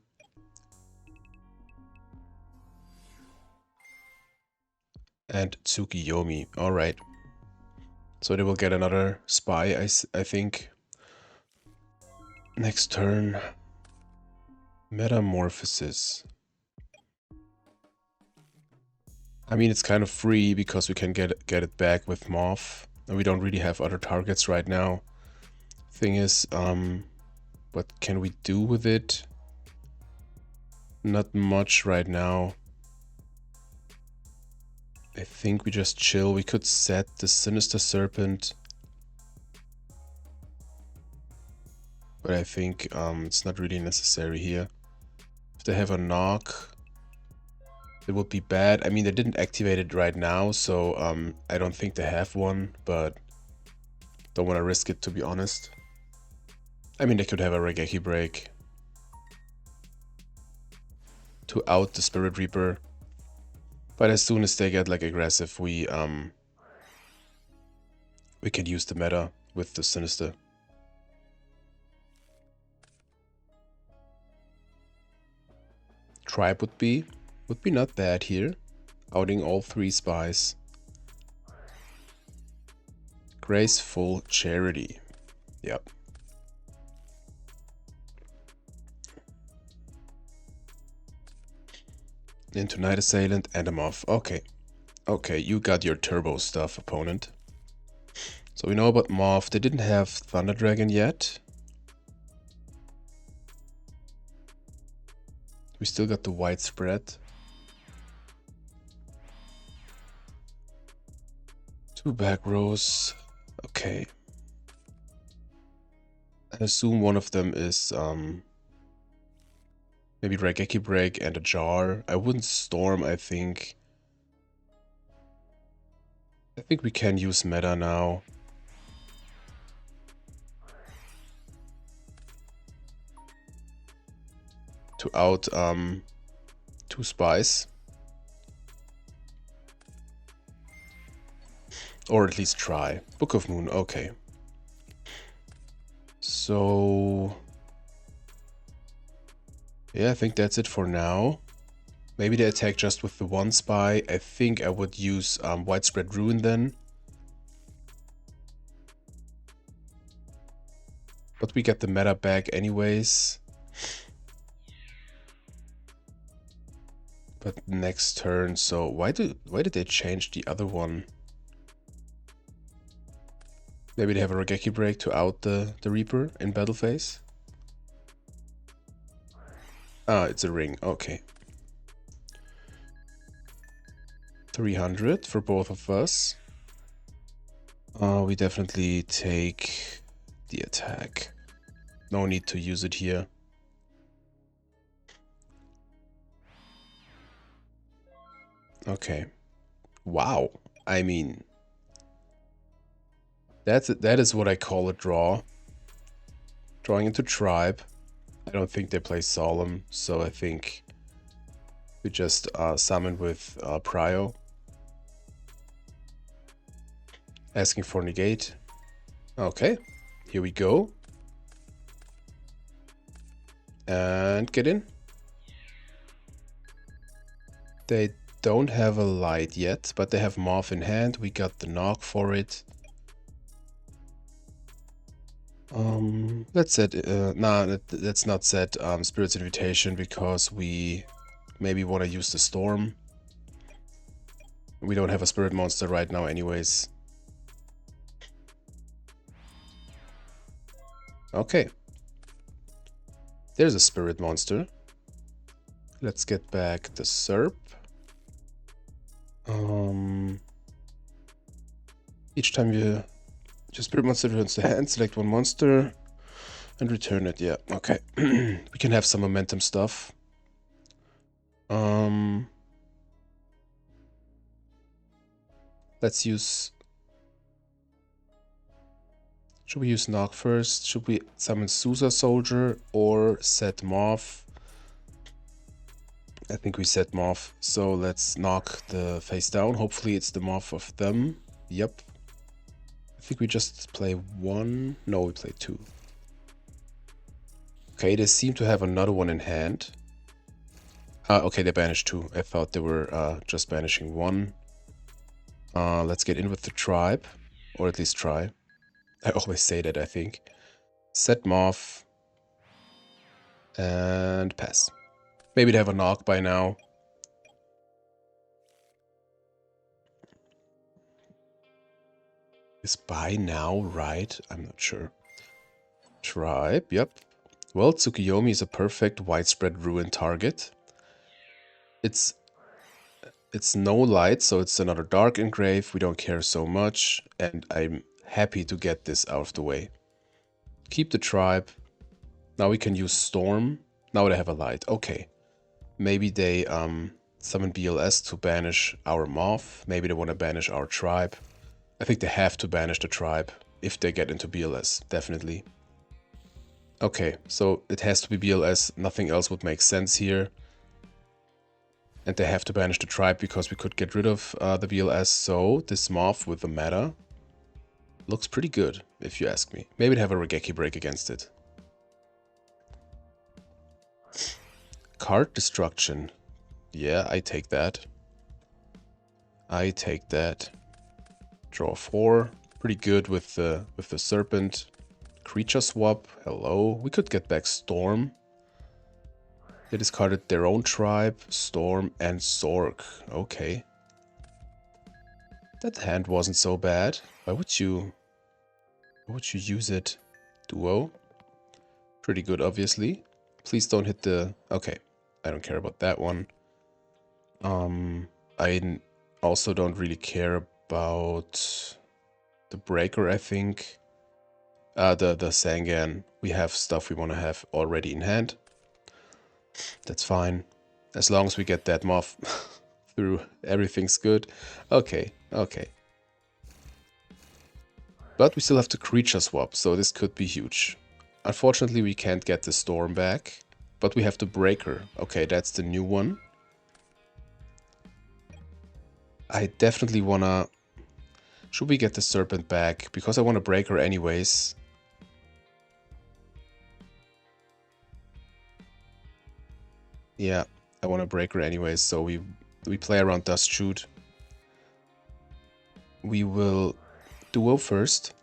And Tsukiyomi. Alright. So they will get another spy, I think. Next turn. Metamorphosis. I mean, it's kind of free because we can get it back with Morph. And we don't really have other targets right now. Thing is, what can we do with it? Not much right now. I think we just chill. We could set the Sinister Serpent. But I think it's not really necessary here. If they have a knock, it would be bad. I mean, they didn't activate it right now, so I don't think they have one, but don't want to risk it, to be honest. I mean, they could have a Regeki break to out the Spirit Reaper. But as soon as they get like aggressive, we can use the meta with the Sinister. Tribe would be not bad here. Outing all 3 spies. Graceful Charity. Yep. Into Night Assailant and I'm off. Okay. Okay, you got your turbo stuff, opponent. So we know about Morph. They didn't have Thunder Dragon yet. We still got the Widespread. 2 back rows. Okay. I assume one of them is maybe Raigeki Break and a Jar. I wouldn't Storm, I think. I think we can use meta now. To out 2 spies. Or at least try. Book of Moon, okay. So yeah, I think that's it for now. Maybe they attack just with the 1 spy. I think I would use Widespread Ruin then. But we get the meta back anyways. But next turn, so why did they change the other one? Maybe they have a Raigeki Break to out the Reaper in battle phase? Ah, it's a ring, okay. 300 for both of us. We definitely take the attack. No need to use it here. Okay. Wow. I mean, that is what I call a draw. Drawing into tribe. I don't think they play Solemn, so I think we just summon with Prio. Asking for negate. Okay, here we go. And get in. They don't have a light yet, but they have Morph in hand. We got the knock for it. Let's set, let's not set Spirit's Invitation because we maybe want to use the Storm. We don't have a Spirit Monster right now anyways. Okay. There's a Spirit Monster. Let's get back the Serp. Each time your Spirit Monster returns to hand, select one monster and return it. Yeah, okay. We can have some momentum stuff. Let's use... Should we use Knock first? Should we summon Susa Soldier or set Morph? I think we set Morph, so let's knock the face down. Hopefully it's the Morph of them. Yep. I think we just play one. No, we play two. Okay, they seem to have another one in hand. Okay, they banished two. I thought they were just banishing one. Let's get in with the tribe, or at least try. I always say that, I think. Set Morph. And pass. Maybe they have a knock by now. Is by now right? I'm not sure. Tribe, yep. Well, Tsukiyomi is a perfect widespread ruin target. It's no light, so it's another dark engrave. We don't care so much, and I'm happy to get this out of the way. Keep the tribe. Now we can use Storm. Now they have a light. Okay. Maybe they summon BLS to banish our Morph. Maybe they want to banish our tribe. I think they have to banish the tribe if they get into BLS, definitely. Okay, so it has to be BLS. Nothing else would make sense here. And they have to banish the tribe because we could get rid of the BLS. So this Morph with the meta looks pretty good, if you ask me. Maybe they have a Regeki break against it. Card destruction. Yeah, I take that. I take that. Draw 4. Pretty good with the Serpent. Creature swap. Hello. We could get back Storm. They discarded their own tribe, Storm, and Zork. Okay. That hand wasn't so bad. Why would you use it? Duo. Pretty good, obviously. Please don't hit the... Okay. I don't care about that one. I also don't really care about the breaker, I think. The Sangan. We have stuff we want to have already in hand. That's fine. As long as we get that Moth through, everything's good. Okay, okay. But we still have to creature swap, so this could be huge. Unfortunately, we can't get the Storm back, but we have the Breaker. Okay, that's the new one. I definitely wanna... Should we get the Serpent back? Because I want to break her anyways. Yeah, I want to break her anyways, so we play around Dust Shoot. We will Duel first,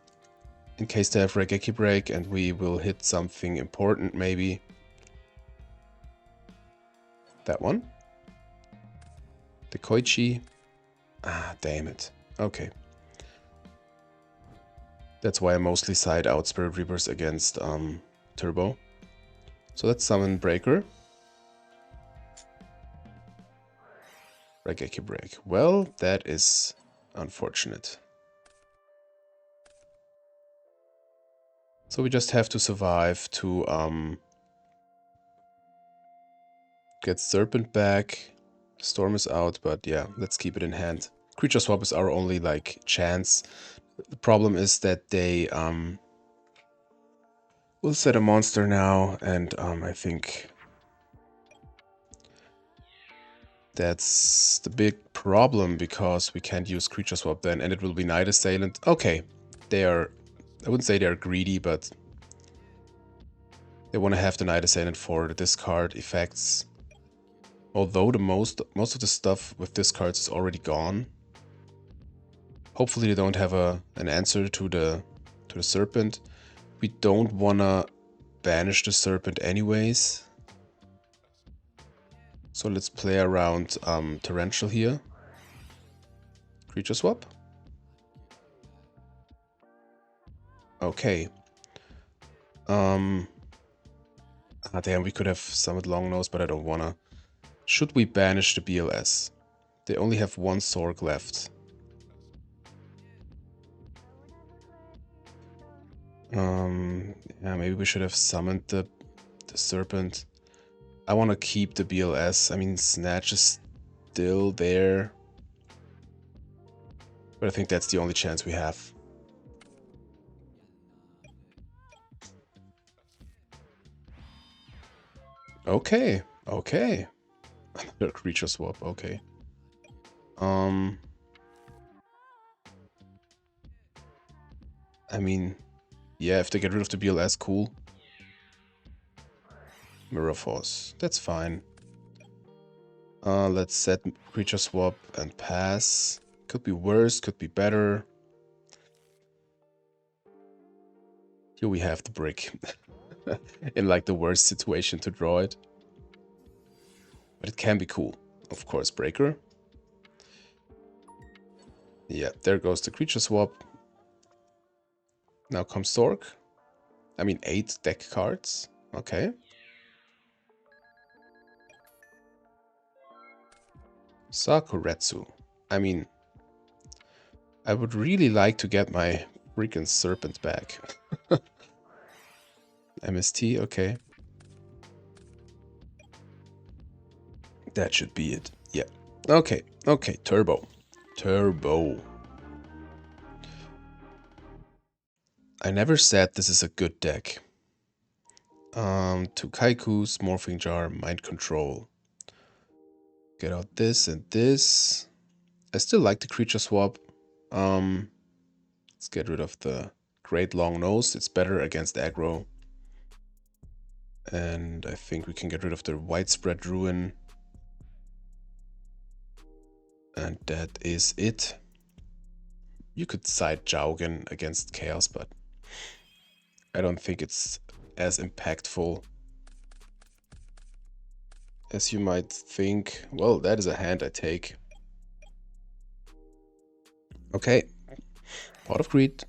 in case they have Regeki Break, and we will hit something important, maybe. That one. The Koichi. Ah, damn it. Okay. That's why I mostly side out Spirit Reapers against Turbo. So let's summon Breaker. Regeki Break. Well, that is unfortunate. So we just have to survive to get Serpent back. Storm is out, but yeah, let's keep it in hand. Creature swap is our only like chance. The problem is that they will set a monster now, and I think that's the big problem because we can't use creature swap then, and it will be Night Assailant. Okay, they are, I wouldn't say they're greedy, but they want to have the Night Assailant for the discard effects. Although the most of the stuff with discards is already gone. Hopefully they don't have an answer to the Serpent. We don't wanna banish the Serpent anyways. So let's play around Torrential here. Creature swap. Okay. Damn, we could have summoned Longnose, but I don't wanna. Should we banish the BLS? They only have one Sorg left. Yeah, maybe we should have summoned the Serpent. I want to keep the BLS. I mean, Snatch is still there. But I think that's the only chance we have. Okay, okay. Another creature swap, okay. I mean, yeah, if they get rid of the BLS, cool. Mirror Force, that's fine. Let's set creature swap and pass. Could be worse, could be better. Here we have the brick. In like the worst situation to draw it. But it can be cool. Of course, Breaker. Yeah, there goes the creature swap. Now comes Sorg. I mean, 8 deck cards. Okay. Sakuretsu. I mean, I would really like to get my freaking Serpent back. MST, okay. That should be it. Yeah. Okay, okay, Turbo. Turbo. I never said this is a good deck. 2 Kaikus, Morphing Jar, Mind Control. Get out this and this. I still like the creature swap. Let's get rid of the Great Long Nose. It's better against aggro. And I think we can get rid of the Widespread Ruin. And that is it. You could side Jaugen against Chaos, but I don't think it's as impactful as you might think. Well, that is a hand I take. Okay. Pot of Greed.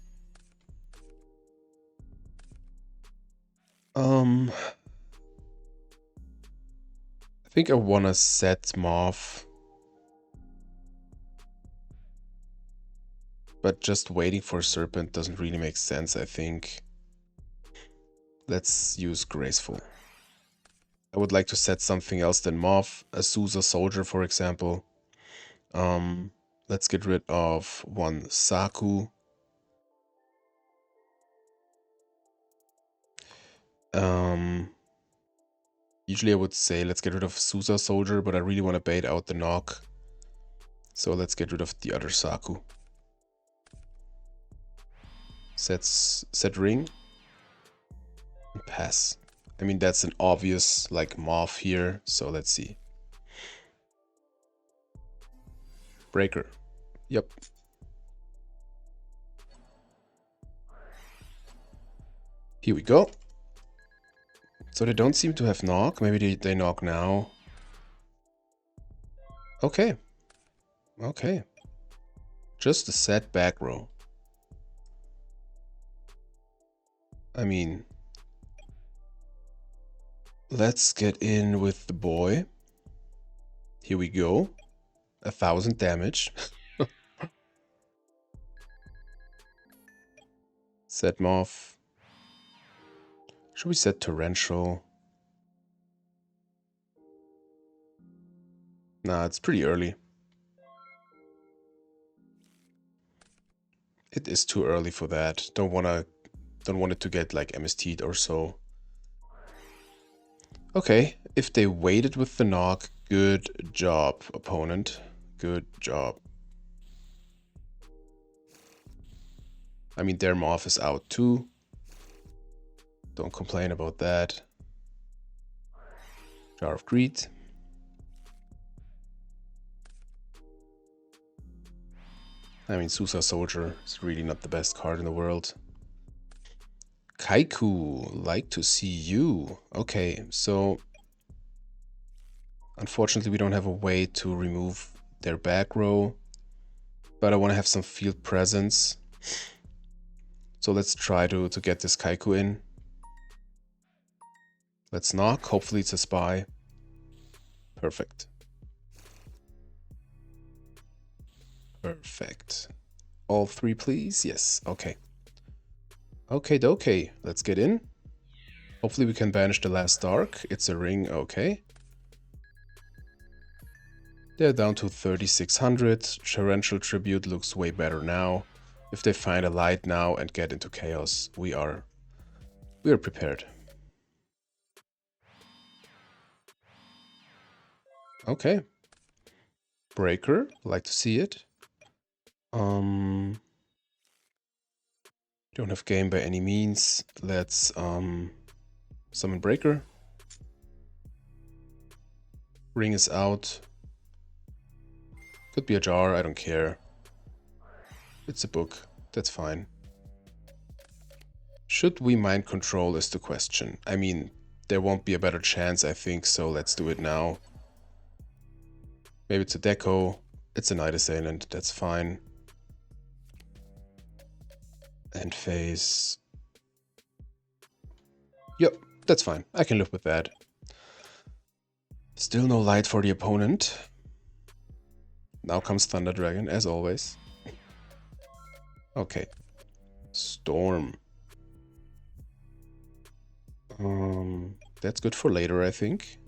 I think I wanna set Morph. But just waiting for Serpent doesn't really make sense, I think. Let's use Graceful. I would like to set something else than Morph. A Susa Soldier, for example. Let's get rid of one Saku. Usually I would say let's get rid of Susa Soldier, but I really want to bait out the knock. So let's get rid of the other Saku. Set Ring. And pass. I mean, that's an obvious, like, Morph here, so let's see. Breaker. Yep. Here we go. So they don't seem to have knock. Maybe they knock now. Okay. Okay. Just a set back row. I mean, let's get in with the boy. Here we go. 1000 damage. Set Morph. Should we set torrential? Nah, it's pretty early. It is too early for that. Don't want it to get like MST'd or so. Okay, if they waited with the knock, good job, opponent. Good job. I mean, their Moth is out too. Don't complain about that. Jar of Greed. I mean, Susa Soldier is really not the best card in the world. Kaiku, like to see you. Okay, so unfortunately we don't have a way to remove their back row, but I want to have some field presence. So let's try to get this Kaiku in. Let's knock. Hopefully it's a spy. Perfect. Perfect. All three, please. Yes. Okay. Okay, dokey. Let's get in. Hopefully we can banish the last dark. It's a ring. Okay. They're down to 3600. Torrential Tribute looks way better now. If they find a light now and get into chaos, we are prepared. Okay. Breaker, like to see it. Don't have game by any means. Let's summon Breaker. Ring is out. Could be a jar, I don't care. It's a book, that's fine. Should we mind control is the question. I mean, there won't be a better chance, I think, so let's do it now. Maybe it's a deco. It's a Night Assailant, that's fine. End phase. Yep, that's fine. I can live with that. Still no light for the opponent. Now comes Thunder Dragon, as always. Okay. Storm. That's good for later, I think.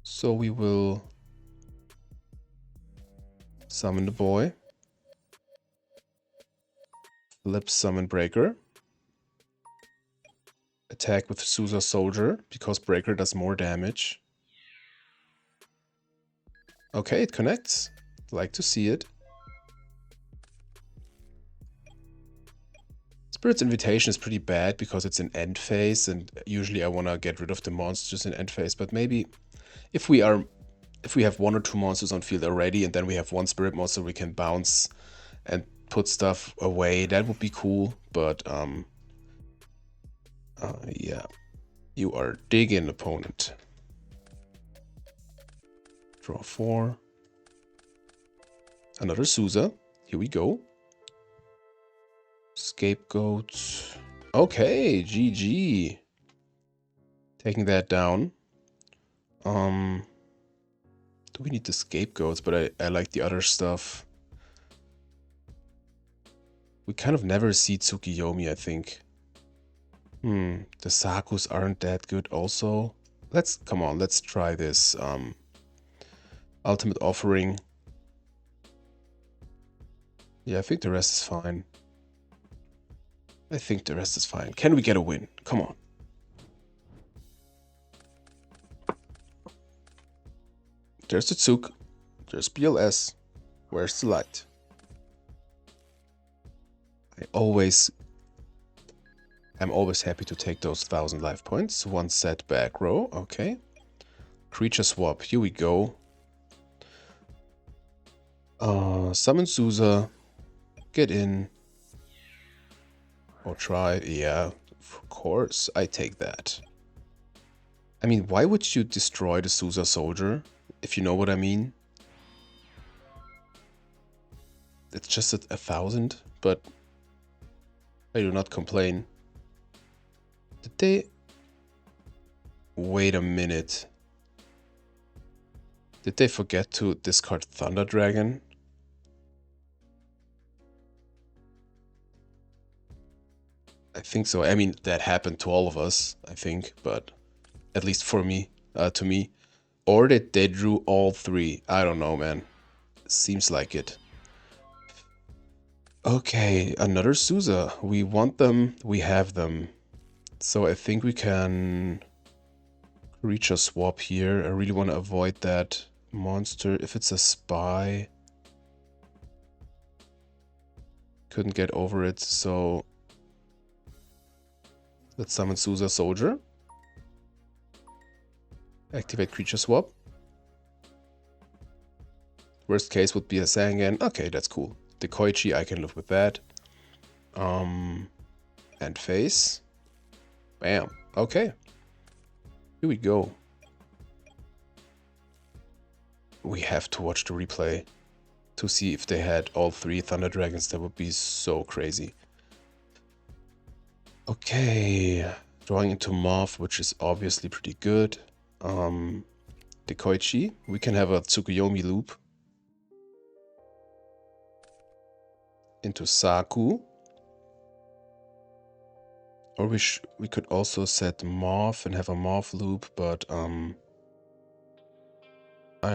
So we will summon the boy. Flip Summon Breaker. Attack with Susa Soldier, because Breaker does more damage. Okay, it connects. Like to see it. Spirit's Invitation is pretty bad because it's in end phase, and usually I want to get rid of the monsters in end phase, but maybe if we have one or two monsters on field already and then we have one spirit monster we can bounce and put stuff away, that would be cool, but yeah. You are digging, opponent. Draw 4. Another Susa. Here we go. Scapegoat. Okay, GG. Taking that down. Do we need the scapegoats? But I like the other stuff. We kind of never see Tsukiyomi, I think. The Sakus aren't that good also. Come on, let's try this. Ultimate Offering. Yeah, I think the rest is fine. I think the rest is fine. Can we get a win? Come on. There's the Tsuk. There's BLS. Where's the light? I'm always happy to take those 1000 life points. One set back row. Okay. Creature swap. Here we go. Summon Susa. Get in. Or try. Yeah, of course. I take that. I mean, why would you destroy the Susa Soldier? If you know what I mean. It's just 1000, but I do not complain. Did they... Wait a minute. Did they forget to discard Thunder Dragon? I think so. I mean, that happened to all of us, I think, but at least for me, to me. Or did they drew all three? I don't know, man. Seems like it. Okay, another Susa. We want them, we have them. So I think we can reach a swap here. I really want to avoid that monster. If it's a spy, couldn't get over it, so let's summon Susa Soldier. Activate creature swap. Worst case would be a Sangan. Okay, that's cool. The Koichi, I can live with that. And face. Bam. Okay. Here we go. We have to watch the replay to see if they had all three Thunder Dragons. That would be so crazy. Okay. Drawing into Morph, which is obviously pretty good. The Koichi. We can have a Tsukuyomi loop. Into Saku. Or we could also set Morph and have a Morph loop, but I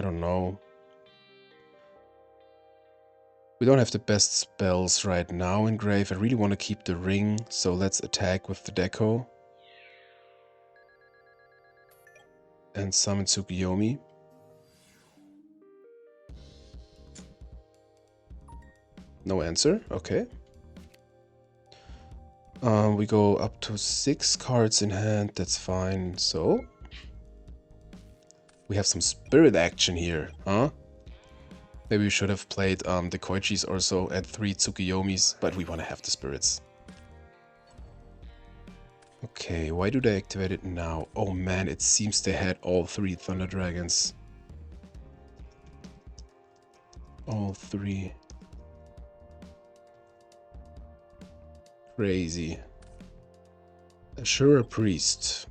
don't know. We don't have the best spells right now in Grave. I really want to keep the ring, so let's attack with the Deco. And summon Tsukuyomi. No answer, okay. We go up to 6 cards in hand, that's fine. So we have some spirit action here, huh? Maybe we should have played the Koichis or so and 3 Tsukuyomis, but we want to have the spirits. Okay, why do they activate it now? Oh man, it seems they had all 3 Thunder Dragons. All 3. Crazy. Ashura Priest.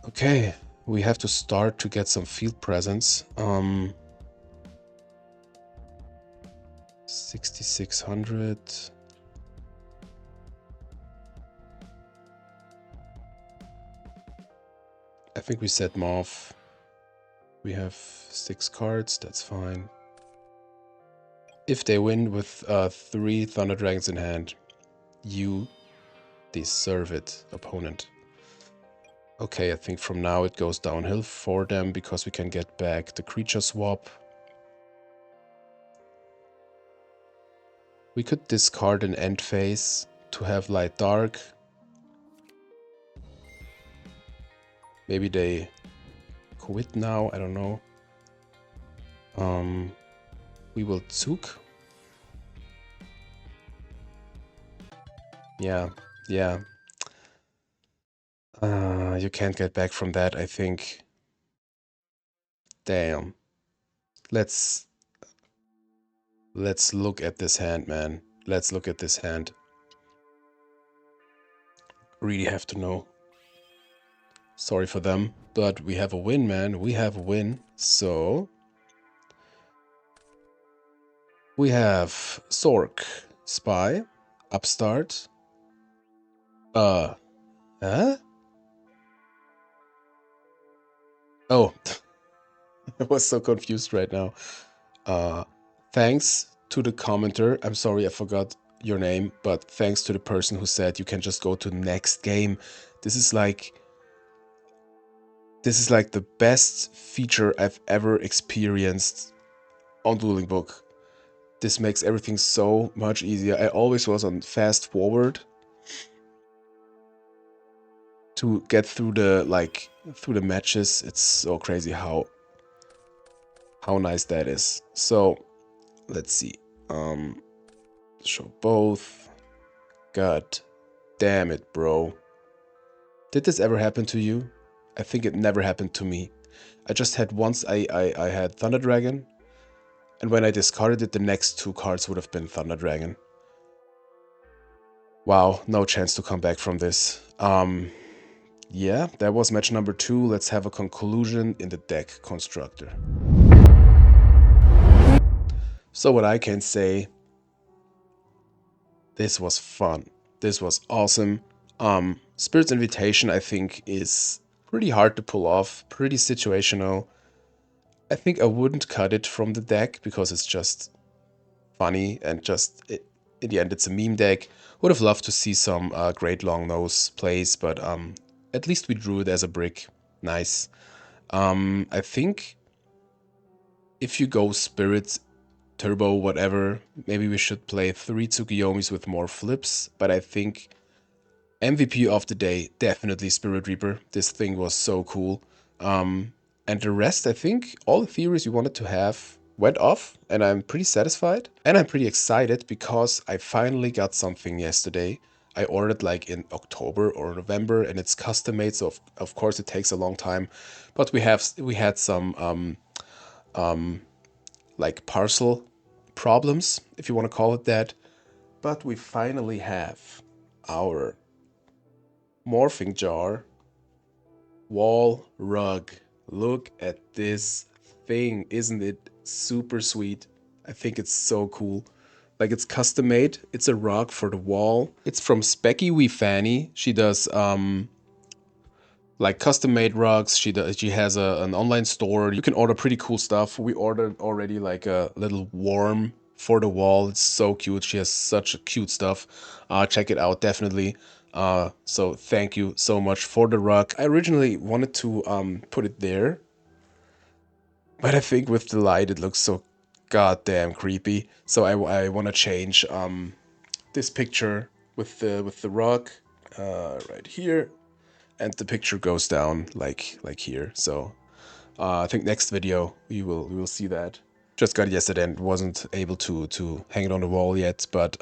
Okay, we have to start to get some field presence. 6600. I think we set Morph. We have 6 cards, that's fine. If they win with 3 Thunder Dragons in hand, you deserve it, opponent. Okay, I think from now it goes downhill for them because we can get back the creature swap. We could discard an end phase to have light dark. Maybe they quit now, I don't know. We will Zug. Yeah. You can't get back from that, I think. Damn. Let's look at this hand, man. Let's look at this hand. Really have to know. Sorry for them, but we have a win, man. We have a win. So we have Sork, Spy, Upstart. Huh? Oh, I was so confused right now. Thanks to the commenter. I'm sorry I forgot your name, but thanks to the person who said you can just go to the next game. This is like the best feature I've ever experienced on Dueling Book. This makes everything so much easier. I always was on fast forward to get through the matches. It's so crazy how nice that is. So let's see. Show both. God damn it, bro. Did this ever happen to you? I think it never happened to me. I just had once I had Thunder Dragon, and when I discarded it, the next 2 cards would have been Thunder Dragon. Wow, no chance to come back from this. Yeah, that was match number 2. Let's have a conclusion in the deck constructor. So what I can say, This was fun. This was awesome. Spirit's Invitation, I think, is pretty hard to pull off, pretty situational. I think I wouldn't cut it from the deck because it's just funny and in the end it's a meme deck. Would have loved to see some great long nose plays, but at least we drew it as a brick. Nice. I think if you go Spirit, Turbo, whatever, maybe we should play 3 Tsukiyomis with more flips, but I think MVP of the day, definitely Spirit Reaper. This thing was so cool. And the rest, I think, all the theories we wanted to have went off, and I'm pretty satisfied. And I'm pretty excited because I finally got something yesterday. I ordered like in October or November, and it's custom made, so of course it takes a long time. But we had some like parcel problems, if you want to call it that. But we finally have our morphing jar wall rug. Look at this thing. Isn't it super sweet? I think it's so cool. Like, it's custom made. It's a rug for the wall. It's from Specky Wee Fanny. She does like custom made rugs. She has an online store. You can order pretty cool stuff. We ordered already like a little worm for the wall. It's so cute. She has such cute stuff. Check it out, definitely. So thank you so much for the rug. I originally wanted to put it there, but I think with the light it looks so goddamn creepy. So I want to change this picture with the rug right here, and the picture goes down like here. So I think next video we will see that. Just got it yesterday and wasn't able to hang it on the wall yet, but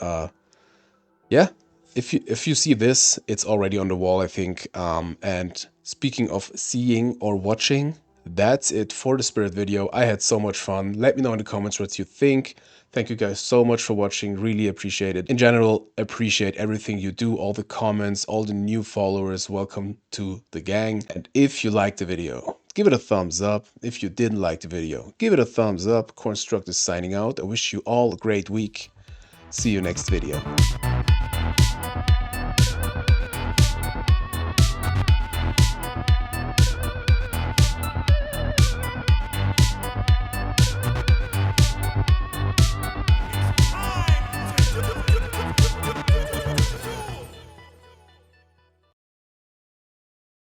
yeah. If you see this, it's already on the wall, I think. And speaking of seeing or watching, that's it for the Spirit video. I had so much fun. Let me know in the comments what you think. Thank you guys so much for watching. Really appreciate it. In general, appreciate everything you do, all the comments, all the new followers. Welcome to the gang. And if you liked the video, give it a thumbs up. If you didn't like the video, give it a thumbs up. Kornstruct is signing out. I wish you all a great week. See you next video.